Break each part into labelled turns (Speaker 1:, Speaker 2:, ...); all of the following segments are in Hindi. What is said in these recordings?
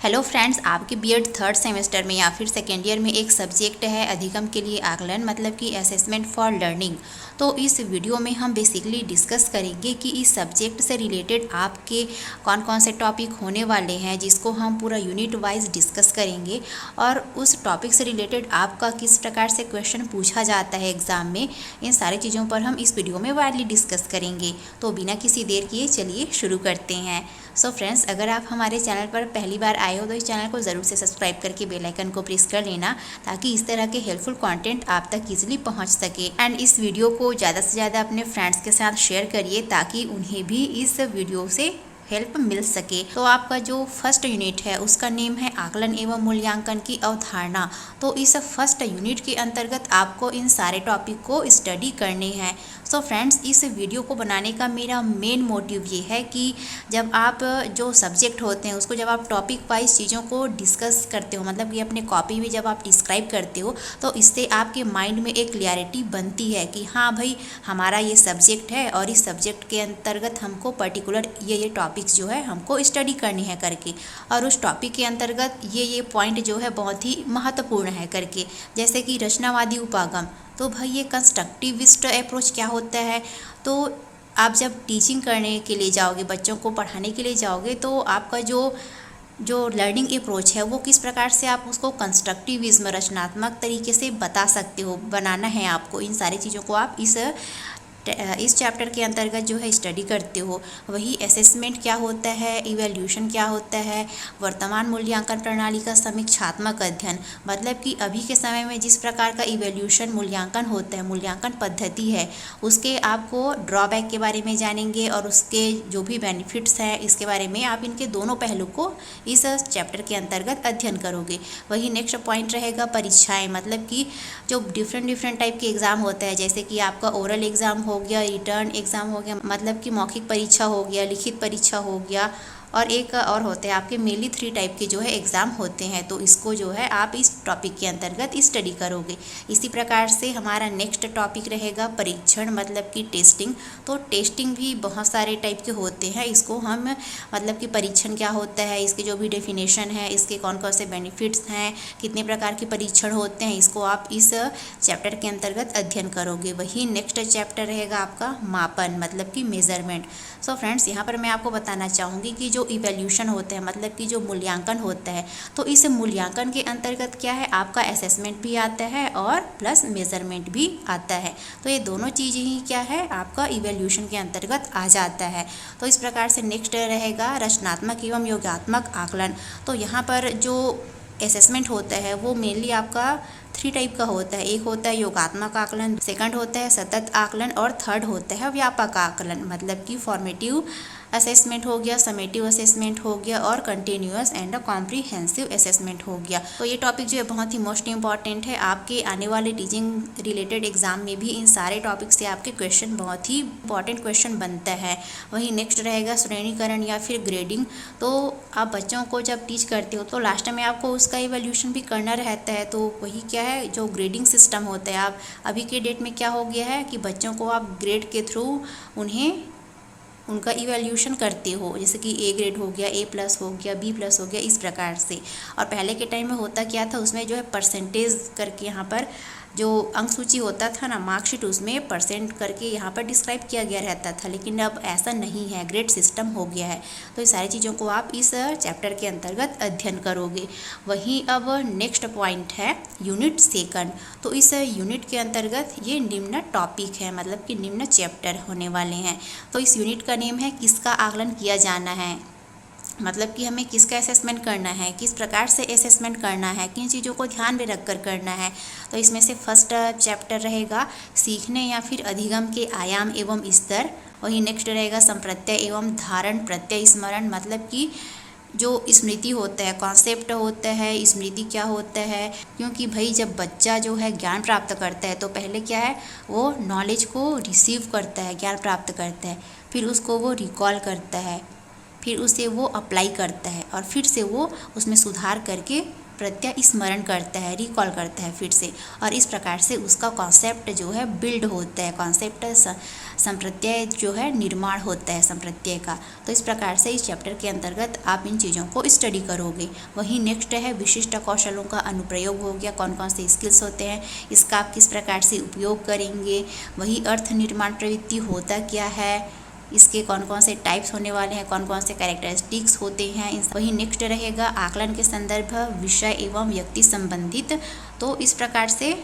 Speaker 1: हेलो फ्रेंड्स, आपके बीएड थर्ड सेमेस्टर में या फिर सेकेंड ईयर में एक सब्जेक्ट है अधिगम के लिए आकलन, मतलब कि असेसमेंट फॉर लर्निंग। तो इस वीडियो में हम बेसिकली डिस्कस करेंगे कि इस सब्जेक्ट से रिलेटेड आपके कौन कौन से टॉपिक होने वाले हैं, जिसको हम पूरा यूनिट वाइज डिस्कस करेंगे और उस टॉपिक से रिलेटेड आपका किस प्रकार से क्वेश्चन पूछा जाता है एग्ज़ाम में। इन सारी चीज़ों पर हम इस वीडियो में वाइडली डिस्कस करेंगे। तो बिना किसी देर किए चलिए शुरू करते हैं। सो फ्रेंड्स, अगर आप हमारे चैनल पर पहली बार आए हो तो इस चैनल को ज़रूर से सब्सक्राइब करके बेल आइकन को प्रेस कर लेना, ताकि इस तरह के हेल्पफुल कंटेंट आप तक इजीली पहुंच सके। एंड इस वीडियो को ज़्यादा से ज़्यादा अपने फ्रेंड्स के साथ शेयर करिए, ताकि उन्हें भी इस वीडियो से हेल्प मिल सके। तो आपका जो फर्स्ट यूनिट है उसका नेम है आकलन एवं मूल्यांकन की अवधारणा। तो इस फर्स्ट यूनिट के अंतर्गत आपको इन सारे टॉपिक को स्टडी करने हैं। सो फ्रेंड्स, इस वीडियो को बनाने का मेरा मेन मोटिव ये है कि जब आप जो सब्जेक्ट होते हैं उसको जब आप टॉपिक वाइज चीज़ों को डिस्कस करते हो, मतलब कि अपने कॉपी में जब आप डिस्क्राइब करते हो, तो इससे आपके माइंड में एक क्लियरिटी बनती है कि हाँ भाई, हमारा ये सब्जेक्ट है और इस सब्जेक्ट के अंतर्गत हमको पर्टिकुलर ये टॉपिक्स जो है हमको स्टडी करनी है करके, और उस टॉपिक के अंतर्गत ये पॉइंट जो है बहुत ही महत्वपूर्ण है करके। जैसे कि रचनावादी उपागम, तो भाई ये कंस्ट्रक्टिविस्ट अप्रोच क्या होता है। तो आप जब टीचिंग करने के लिए जाओगे, बच्चों को पढ़ाने के लिए जाओगे, तो आपका जो लर्निंग अप्रोच है वो किस प्रकार से आप उसको कंस्ट्रक्टिविज्म, रचनात्मक तरीके से बता सकते हो, बनाना है आपको। इन सारी चीज़ों को आप इस चैप्टर के अंतर्गत जो है स्टडी करते हो। वही असेसमेंट क्या होता है, इवैल्यूएशन क्या होता है, वर्तमान मूल्यांकन प्रणाली का समीक्षात्मक अध्ययन, मतलब कि अभी के समय में जिस प्रकार का इवैल्यूएशन मूल्यांकन होता है, मूल्यांकन पद्धति है, उसके आपको ड्रॉबैक के बारे में जानेंगे और उसके जो भी बेनिफिट्स हैं इसके बारे में आप इनके दोनों पहलू को इस चैप्टर के अंतर्गत अध्ययन करोगे। वही नेक्स्ट पॉइंट रहेगा परीक्षाएँ, मतलब कि जो डिफरेंट टाइप के एग्ज़ाम होता है, जैसे कि आपका ओरल एग्ज़ाम हो गया, रिटर्न एग्ज़ाम हो गया, मतलब कि मौखिक परीक्षा हो गया, लिखित परीक्षा हो गया, और एक और होते हैं आपके मेनली 3 टाइप के जो है एग्ज़ाम होते हैं। तो इसको जो है आप इस टॉपिक के अंतर्गत स्टडी करोगे। इसी प्रकार से हमारा नेक्स्ट टॉपिक रहेगा परीक्षण, मतलब कि टेस्टिंग। तो टेस्टिंग भी बहुत सारे टाइप के होते हैं। इसको हम मतलब कि परीक्षण क्या होता है, इसके जो भी डेफिनेशन है, इसके कौन कौन से बेनिफिट्स हैं, कितने प्रकार के परीक्षण होते हैं, इसको आप इस चैप्टर के अंतर्गत अध्ययन करोगे। वही नेक्स्ट चैप्टर रहेगा आपका मापन, मतलब कि मेजरमेंट। सो फ्रेंड्स, यहाँ पर मैं आपको बताना चाहूँगी कि जो इवैल्यूएशन होता है, मतलब कि जो मूल्यांकन होता है, तो इस मूल्यांकन के अंतर्गत क्या है, आपका असेसमेंट भी आता है और प्लस मेजरमेंट भी आता है। तो ये दोनों चीज़ें ही क्या है, आपका इवैल्यूएशन के अंतर्गत आ जाता है। तो इस प्रकार से नेक्स्ट रहेगा रचनात्मक एवं योगात्मक आकलन। तो यहाँ पर जो असेसमेंट होता है वो मेनली आपका 3 टाइप का होता है। एक होता है योगात्मक आकलन, सेकंड होता है सतत आकलन, और थर्ड होता है व्यापक आकलन, मतलब कि फॉर्मेटिव असेसमेंट हो गया, समेटिव असेसमेंट हो गया, और कंटिन्यूअस एंड कॉम्प्रिहेंसिव असेसमेंट हो गया। तो ये टॉपिक जो है बहुत ही मोस्ट इंपॉर्टेंट है। आपके आने वाले टीचिंग रिलेटेड एग्जाम में भी इन सारे टॉपिक से आपके क्वेश्चन बहुत ही इंपॉर्टेंट क्वेश्चन बनता है। वही नेक्स्ट रहेगा श्रेणीकरण या फिर ग्रेडिंग। तो आप बच्चों को जब टीच करते हो तो लास्ट में आपको उसका इवैल्यूएशन भी करना रहता है। तो वही क्या है, जो ग्रेडिंग सिस्टम होता है, आप अभी के डेट में क्या हो गया है कि बच्चों को आप ग्रेड के थ्रू उनका इवैल्यूएशन करते हो। जैसे कि ए ग्रेड हो गया, A+ हो गया, B+ हो गया, इस प्रकार से। और पहले के टाइम में होता क्या था, उसमें जो है परसेंटेज करके यहाँ पर जो अंक सूची होता था ना, मार्कशीट, उसमें परसेंट करके यहाँ पर डिस्क्राइब किया गया रहता था। लेकिन अब ऐसा नहीं है, ग्रेड सिस्टम हो गया है। तो ये सारी चीज़ों को आप इस चैप्टर के अंतर्गत अध्ययन करोगे। वहीं अब नेक्स्ट पॉइंट है यूनिट सेकंड। तो इस यूनिट के अंतर्गत ये निम्न टॉपिक है, मतलब कि निम्न चैप्टर होने वाले हैं। तो इस यूनिट का नेम है किसका आकलन किया जाना है, मतलब कि हमें किसका असेसमेंट करना है, किस प्रकार से असेसमेंट करना है, किन चीज़ों को ध्यान में रखकर करना है। तो इसमें से फर्स्ट चैप्टर रहेगा सीखने या फिर अधिगम के आयाम एवं स्तर। वही नेक्स्ट रहेगा संप्रत्यय एवं धारण प्रत्यय स्मरण, मतलब कि जो स्मृति होता है, कॉन्सेप्ट होता है, स्मृति क्या होता है। क्योंकि भाई जब बच्चा जो है ज्ञान प्राप्त करता है तो पहले क्या है, वो नॉलेज को रिसीव करता है, ज्ञान प्राप्त करता है, फिर उसको वो रिकॉल करता है, फिर उसे वो अप्लाई करता है, और फिर से वो उसमें सुधार करके प्रत्यय स्मरण करता है, रिकॉल करता है फिर से। और इस प्रकार से उसका कॉन्सेप्ट जो है बिल्ड होता है, कॉन्सेप्ट संप्रत्यय जो है निर्माण होता है संप्रत्यय का। तो इस प्रकार से इस चैप्टर के अंतर्गत आप इन चीज़ों को स्टडी करोगे। वही नेक्स्ट है विशिष्ट कौशलों का अनुप्रयोग हो गया, कौन कौन से स्किल्स होते हैं, इसका आप किस प्रकार से उपयोग करेंगे। वही अर्थ निर्माण प्रवृत्ति होता क्या है, इसके कौन कौन से टाइप्स होने वाले हैं, कौन कौन से कैरेक्टरिस्टिक्स होते हैं। वही नेक्स्ट रहेगा आकलन के संदर्भ, विषय एवं व्यक्ति संबंधित। तो इस प्रकार से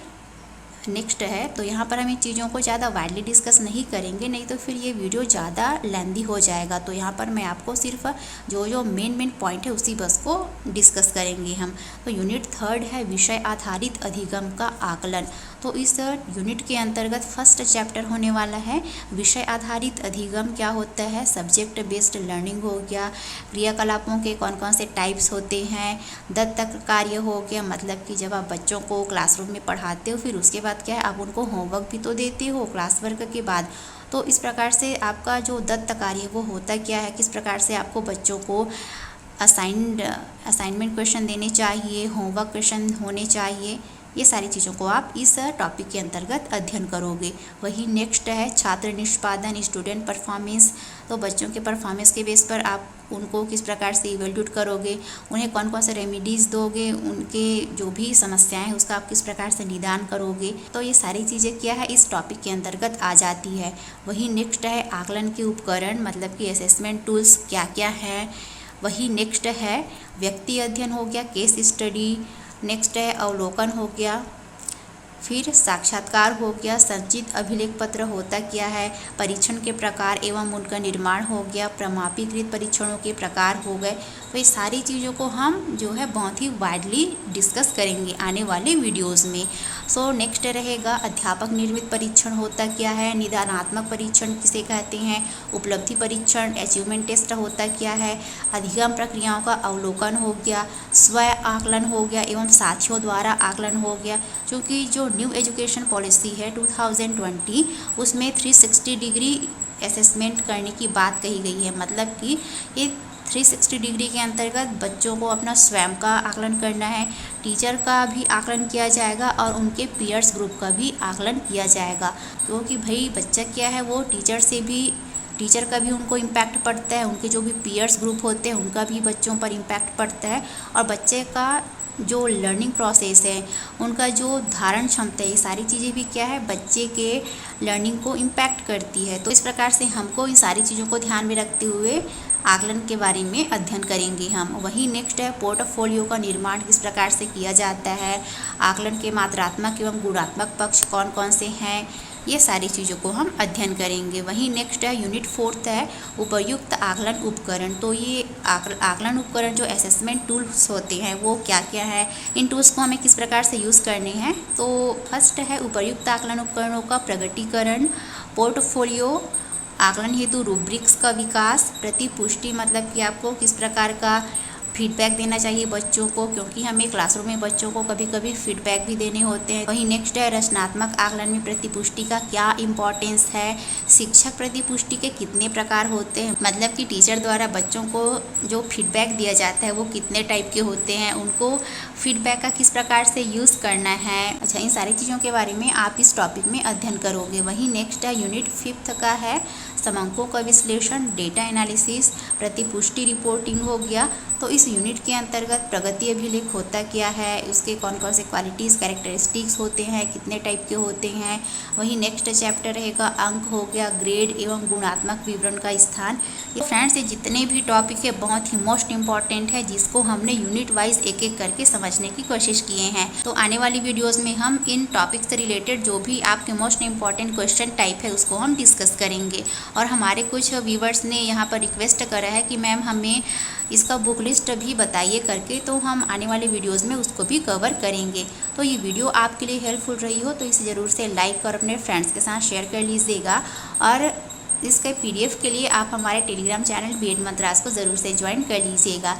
Speaker 1: नेक्स्ट है। तो यहाँ पर हम इन चीज़ों को ज़्यादा वाइडली डिस्कस नहीं करेंगे, नहीं तो फिर ये वीडियो ज़्यादा लेंदी हो जाएगा। तो यहाँ पर मैं आपको सिर्फ जो मेन पॉइंट है उसी बस को डिस्कस करेंगे हम। तो यूनिट 3 है विषय आधारित अधिगम का आकलन। तो इस यूनिट के अंतर्गत फर्स्ट चैप्टर होने वाला है विषय आधारित अधिगम क्या होता है, सब्जेक्ट बेस्ड लर्निंग हो गया, क्रियाकलापों के कौन कौन से टाइप्स होते हैं, दत्तक कार्य हो गया, मतलब कि जब आप बच्चों को क्लासरूम में पढ़ाते हो फिर उसके बाद क्या है आप उनको होमवर्क भी तो देते हो क्लास वर्क के बाद। तो इस प्रकार से आपका जो दत्त कार्य वो होता क्या है, किस प्रकार से आपको बच्चों को असाइनमेंट क्वेश्चन देने चाहिए, होमवर्क क्वेश्चन होने चाहिए, ये सारी चीज़ों को आप इस टॉपिक के अंतर्गत अध्ययन करोगे। वही नेक्स्ट है छात्र निष्पादन, स्टूडेंट परफॉर्मेंस। तो बच्चों के परफॉर्मेंस के बेस पर आप उनको किस प्रकार से इवेल्यूट करोगे, उन्हें कौन कौन से रेमेडीज़ दोगे, उनके जो भी समस्याएं हैं उसका आप किस प्रकार से निदान करोगे। तो ये सारी चीज़ें क्या है इस टॉपिक के अंतर्गत आ जाती है। वही नेक्स्ट है आकलन के उपकरण, मतलब कि असेसमेंट टूल्स क्या क्या है। वही नेक्स्ट है व्यक्ति अध्ययन हो गया, केस स्टडी। नेक्स्ट है अवलोकन हो गया, फिर साक्षात्कार हो गया, संचित अभिलेख पत्र होता क्या है, परीक्षण के प्रकार एवं उनका निर्माण हो गया, प्रमापीकृत परीक्षणों के प्रकार हो गए। तो ये सारी चीज़ों को हम जो है बहुत ही वाइडली डिस्कस करेंगे आने वाले वीडियोस में। सो नेक्स्ट रहेगा अध्यापक निर्मित परीक्षण होता क्या है, निदानात्मक परीक्षण किसे कहते हैं, उपलब्धि परीक्षण, अचीवमेंट टेस्ट होता क्या है, अधिगम प्रक्रियाओं का अवलोकन हो गया, स्व आकलन हो गया एवं साथियों द्वारा आकलन हो गया। क्योंकि जो न्यू एजुकेशन पॉलिसी है 2020 उसमें 360 डिग्री असेसमेंट करने की बात कही गई है। मतलब कि ये 360 डिग्री के अंतर्गत बच्चों को अपना स्वयं का आकलन करना है, टीचर का भी आकलन किया जाएगा और उनके पीयर्स ग्रुप का भी आकलन किया जाएगा। क्योंकि भाई बच्चा क्या है वो टीचर का भी उनको इम्पैक्ट पड़ता है, उनके जो भी पीयर्स ग्रुप होते हैं उनका भी बच्चों पर इम्पैक्ट पड़ता है, और बच्चे का जो लर्निंग प्रोसेस है, उनका जो धारण क्षमता है, ये सारी चीज़ें भी क्या है बच्चे के लर्निंग को इम्पैक्ट करती है। तो इस प्रकार से हमको इन सारी चीज़ों को ध्यान में रखते हुए आकलन के बारे में अध्ययन करेंगे हम। वही नेक्स्ट है पोर्टफोलियो का निर्माण किस प्रकार से किया जाता है, आकलन के मात्रात्मक एवं गुणात्मक पक्ष कौन कौन से हैं, ये सारी चीज़ों को हम अध्ययन करेंगे। वही नेक्स्ट है यूनिट 4 है उपयुक्त आकलन उपकरण। तो ये आकलन उपकरण जो असेसमेंट टूल्स होते हैं वो क्या क्या है, इन टूल्स को हमें किस प्रकार से यूज़ करने हैं। तो फर्स्ट है उपयुक्त आकलन उपकरणों का प्रगटीकरण, पोर्टफोलियो, आकलन हेतु रूब्रिक्स का विकास, प्रतिपुष्टि, मतलब कि आपको किस प्रकार का फीडबैक देना चाहिए बच्चों को, क्योंकि हमें क्लासरूम में बच्चों को कभी कभी फीडबैक भी देने होते हैं। वही नेक्स्ट है रचनात्मक आकलन में प्रतिपुष्टि का क्या इम्पोर्टेंस है, शिक्षक प्रतिपुष्टि के कितने प्रकार होते हैं, मतलब कि टीचर द्वारा बच्चों को जो फीडबैक दिया जाता है वो कितने टाइप के होते हैं, उनको फीडबैक का किस प्रकार से यूज़ करना है। अच्छा, इन सारी चीज़ों के बारे में आप इस टॉपिक में अध्ययन करोगे। वही नेक्स्ट है यूनिट 5 का है समंकों का विश्लेषण, डेटा एनालिसिस, प्रतिपुष्टि रिपोर्टिंग हो गया। तो इस यूनिट के अंतर्गत प्रगति अभिलेख होता क्या है, उसके कौन कौन से क्वालिटीज़ कैरेक्टरिस्टिक्स होते हैं, कितने टाइप के होते हैं। वही नेक्स्ट चैप्टर रहेगा अंक हो गया, ग्रेड एवं गुणात्मक विवरण का स्थान। ये फ्रेंड्स ये जितने भी टॉपिक है बहुत ही मोस्ट इम्पॉर्टेंट है, जिसको हमने यूनिट वाइज एक एक करके समझने की कोशिश किए हैं। तो आने वाली वीडियोज़ में हम इन टॉपिक से रिलेटेड जो भी आपके मोस्ट इम्पॉर्टेंट क्वेश्चन टाइप है उसको हम डिस्कस करेंगे। और हमारे कुछ व्यूवर्स ने यहाँ पर रिक्वेस्ट करा है कि मैम हमें इसका बुक लिस्ट भी बताइए करके, तो हम आने वाले वीडियोस में उसको भी कवर करेंगे। तो ये वीडियो आपके लिए हेल्पफुल रही हो तो इसे ज़रूर से लाइक और अपने फ्रेंड्स के साथ शेयर कर लीजिएगा। और इसके PDF के लिए आप हमारे टेलीग्राम चैनल B.Ed Mantras को ज़रूर से ज्वाइन कर लीजिएगा।